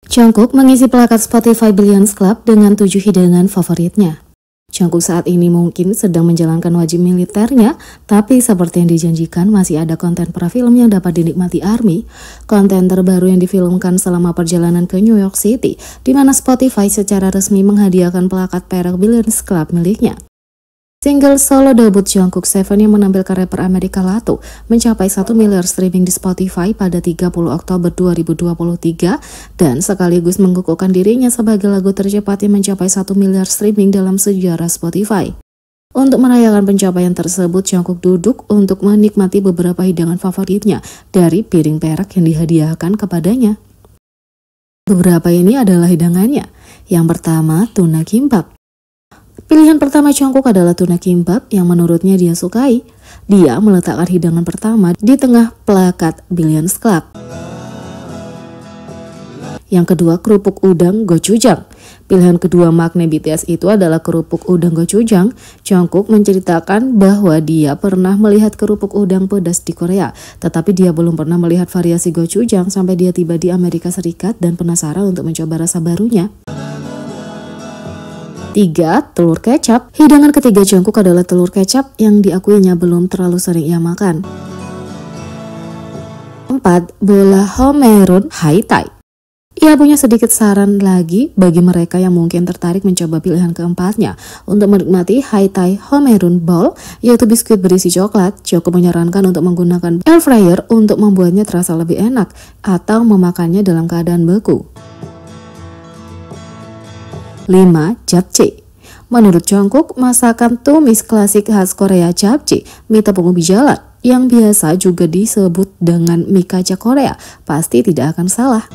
Jungkook mengisi plakat Spotify Billions Club dengan 7 hidangan favoritnya. Jungkook saat ini mungkin sedang menjalankan wajib militernya, tapi seperti yang dijanjikan masih ada konten pra-film yang dapat dinikmati ARMY. Konten terbaru yang difilmkan selama perjalanan ke New York City, di mana Spotify secara resmi menghadiahkan plakat perak Billions Club miliknya. Single solo debut Jungkook 7 yang menampilkan rapper Amerika Lato mencapai 1 miliar streaming di Spotify pada 30 Oktober 2023 dan sekaligus mengukuhkan dirinya sebagai lagu tercepat yang mencapai 1 miliar streaming dalam sejarah Spotify. Untuk merayakan pencapaian tersebut, Jungkook duduk untuk menikmati beberapa hidangan favoritnya dari piring perak yang dihadiahkan kepadanya. Beberapa ini adalah hidangannya. Yang pertama, tuna kimbap. Pilihan pertama Jungkook adalah tuna kimbap yang menurutnya dia sukai. Dia meletakkan hidangan pertama di tengah plakat Billions Club. Yang kedua, kerupuk udang gochujang. Pilihan kedua makna BTS itu adalah kerupuk udang gochujang. Jungkook menceritakan bahwa dia pernah melihat kerupuk udang pedas di Korea, tetapi dia belum pernah melihat variasi gochujang sampai dia tiba di Amerika Serikat dan penasaran untuk mencoba rasa barunya. 3. Telur kecap. Hidangan ketiga Jungkook adalah telur kecap yang diakuinya belum terlalu sering ia makan. 4. Bola Homerun Haitai. Ia punya sedikit saran lagi bagi mereka yang mungkin tertarik mencoba pilihan keempatnya. Untuk menikmati Haitai Homerun Bowl, yaitu biskuit berisi coklat, Jungkook menyarankan untuk menggunakan air fryer untuk membuatnya terasa lebih enak atau memakannya dalam keadaan beku. 5. Japchae. Menurut Jungkook, masakan tumis klasik khas Korea japchae, mie tepung ubi jalan, yang biasa juga disebut dengan mie kaca Korea, pasti tidak akan salah.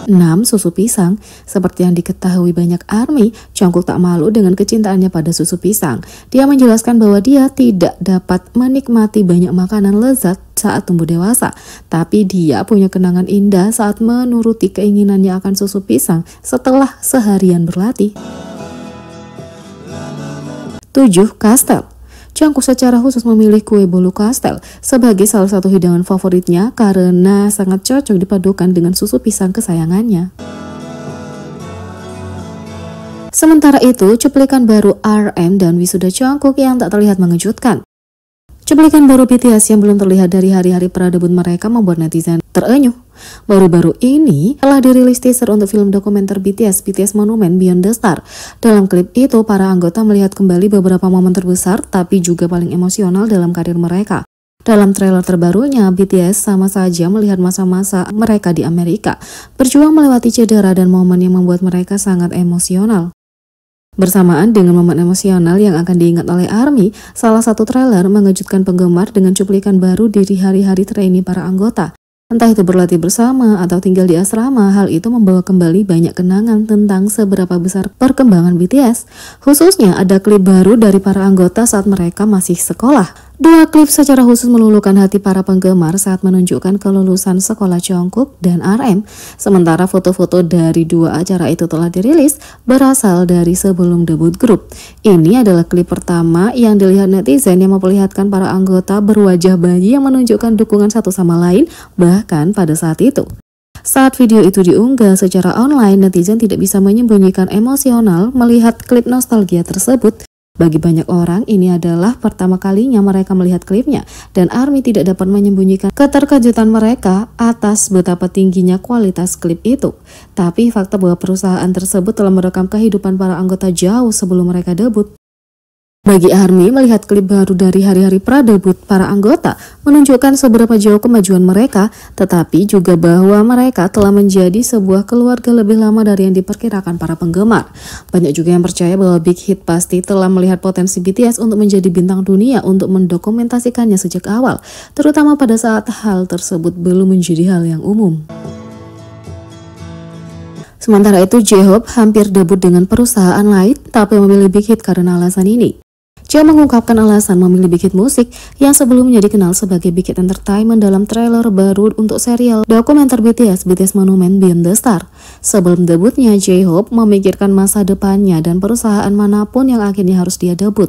6. Susu pisang. Seperti yang diketahui banyak ARMY, Jungkook tak malu dengan kecintaannya pada susu pisang. Dia menjelaskan bahwa dia tidak dapat menikmati banyak makanan lezat saat tumbuh dewasa, tapi dia punya kenangan indah saat menuruti keinginannya akan susu pisang setelah seharian berlatih. 7. Kastel. Jungkook secara khusus memilih kue bolu kastel sebagai salah satu hidangan favoritnya karena sangat cocok dipadukan dengan susu pisang kesayangannya. Sementara itu, cuplikan baru RM dan wisuda Jungkook yang tak terlihat mengejutkan. Cuplikan baru BTS yang belum terlihat dari hari-hari pra-debut mereka membuat netizen terenyuh. Baru-baru ini telah dirilis teaser untuk film dokumenter BTS Monument Beyond the Star. Dalam klip itu, para anggota melihat kembali beberapa momen terbesar tapi juga paling emosional dalam karir mereka. Dalam trailer terbarunya, BTS sama saja melihat masa-masa mereka di Amerika, berjuang melewati cedera dan momen yang membuat mereka sangat emosional. Bersamaan dengan momen emosional yang akan diingat oleh ARMY, salah satu trailer mengejutkan penggemar dengan cuplikan baru dari hari-hari trainee para anggota. Entah itu berlatih bersama atau tinggal di asrama, hal itu membawa kembali banyak kenangan tentang seberapa besar perkembangan BTS. Khususnya ada klip baru dari para anggota saat mereka masih sekolah. Dua klip secara khusus meluluhkan hati para penggemar saat menunjukkan kelulusan sekolah Jungkook dan RM. Sementara foto-foto dari dua acara itu telah dirilis berasal dari sebelum debut grup. Ini adalah klip pertama yang dilihat netizen yang memperlihatkan para anggota berwajah bayi yang menunjukkan dukungan satu sama lain bahkan pada saat itu. Saat video itu diunggah secara online, netizen tidak bisa menyembunyikan emosional melihat klip nostalgia tersebut. Bagi banyak orang, ini adalah pertama kalinya mereka melihat klipnya, dan ARMY tidak dapat menyembunyikan keterkejutan mereka atas betapa tingginya kualitas klip itu. Tapi fakta bahwa perusahaan tersebut telah merekam kehidupan para anggota jauh sebelum mereka debut. Bagi ARMY, melihat klip baru dari hari-hari pra-debut para anggota menunjukkan seberapa jauh kemajuan mereka, tetapi juga bahwa mereka telah menjadi sebuah keluarga lebih lama dari yang diperkirakan para penggemar. Banyak juga yang percaya bahwa Big Hit pasti telah melihat potensi BTS untuk menjadi bintang dunia untuk mendokumentasikannya sejak awal, terutama pada saat hal tersebut belum menjadi hal yang umum. Sementara itu, J-Hope hampir debut dengan perusahaan lain, tapi memilih Big Hit karena alasan ini. Dia mengungkapkan alasan memilih Big Hit Musik yang sebelumnya dikenal sebagai Big Hit Entertainment dalam trailer baru untuk serial dokumenter BTS Monument Beyond the Star. Sebelum debutnya, J-Hope memikirkan masa depannya dan perusahaan manapun yang akhirnya harus dia debut.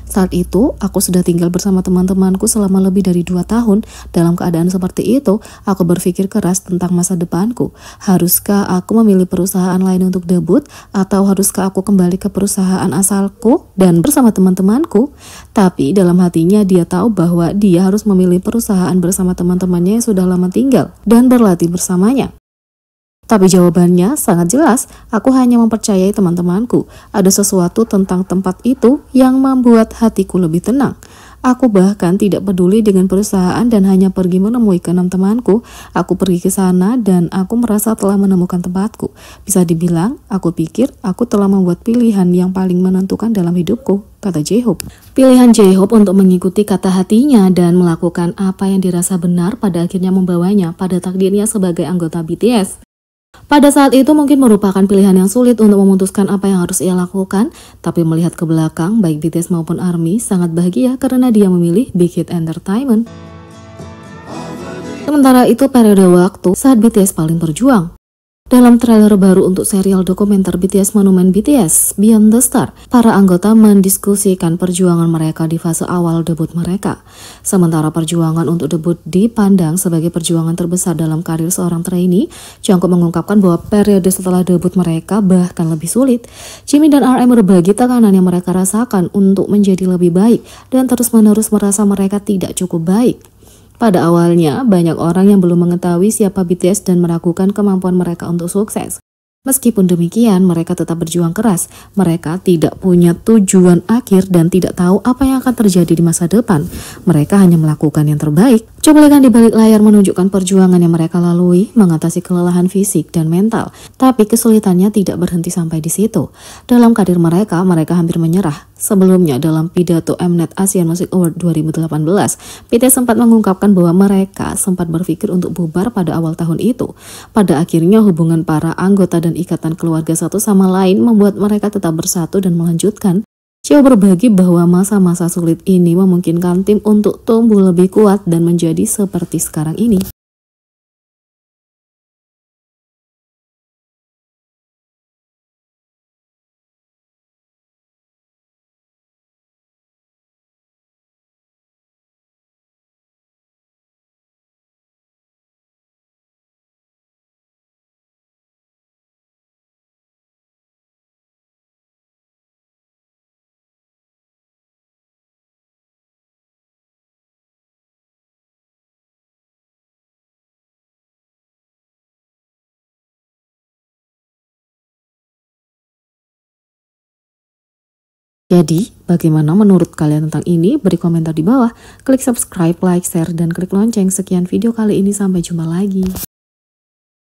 Saat itu, aku sudah tinggal bersama teman-temanku selama lebih dari 2 tahun. Dalam keadaan seperti itu, aku berpikir keras tentang masa depanku. Haruskah aku memilih perusahaan lain untuk debut, atau haruskah aku kembali ke perusahaan asalku dan bersama teman-temanku? Tapi dalam hatinya dia tahu bahwa dia harus memilih perusahaan bersama teman-temannya yang sudah lama tinggal dan berlatih bersamanya. Tapi jawabannya sangat jelas, aku hanya mempercayai teman-temanku. Ada sesuatu tentang tempat itu yang membuat hatiku lebih tenang. Aku bahkan tidak peduli dengan perusahaan dan hanya pergi menemui keenam temanku. Aku pergi ke sana dan aku merasa telah menemukan tempatku. Bisa dibilang, aku pikir aku telah membuat pilihan yang paling menentukan dalam hidupku, kata J-Hope. Pilihan J-Hope untuk mengikuti kata hatinya dan melakukan apa yang dirasa benar pada akhirnya membawanya pada takdirnya sebagai anggota BTS. Pada saat itu mungkin merupakan pilihan yang sulit untuk memutuskan apa yang harus ia lakukan, tapi melihat ke belakang, baik BTS maupun ARMY sangat bahagia karena dia memilih Big Hit Entertainment. Sementara itu periode waktu saat BTS paling berjuang. Dalam trailer baru untuk serial dokumenter BTS Monument BTS Beyond the Star, para anggota mendiskusikan perjuangan mereka di fase awal debut mereka. Sementara perjuangan untuk debut dipandang sebagai perjuangan terbesar dalam karir seorang trainee, Jungkook mengungkapkan bahwa periode setelah debut mereka bahkan lebih sulit. Jimin dan RM berbagi tekanan yang mereka rasakan untuk menjadi lebih baik dan terus-menerus merasa mereka tidak cukup baik. Pada awalnya, banyak orang yang belum mengetahui siapa BTS dan meragukan kemampuan mereka untuk sukses. Meskipun demikian, mereka tetap berjuang keras. Mereka tidak punya tujuan akhir dan tidak tahu apa yang akan terjadi di masa depan. Mereka hanya melakukan yang terbaik. Cuplikan di balik layar menunjukkan perjuangan yang mereka lalui, mengatasi kelelahan fisik dan mental. Tapi kesulitannya tidak berhenti sampai di situ. Dalam karir mereka hampir menyerah. Sebelumnya, dalam pidato Mnet Asian Music Award 2018, BTS sempat mengungkapkan bahwa mereka sempat berpikir untuk bubar pada awal tahun itu. Pada akhirnya, hubungan para anggota dan ikatan keluarga satu sama lain membuat mereka tetap bersatu dan melanjutkan. Cio berbagi bahwa masa-masa sulit ini memungkinkan tim untuk tumbuh lebih kuat dan menjadi seperti sekarang ini. Jadi, bagaimana menurut kalian tentang ini? Beri komentar di bawah, klik subscribe, like, share, dan klik lonceng. Sekian video kali ini, sampai jumpa lagi.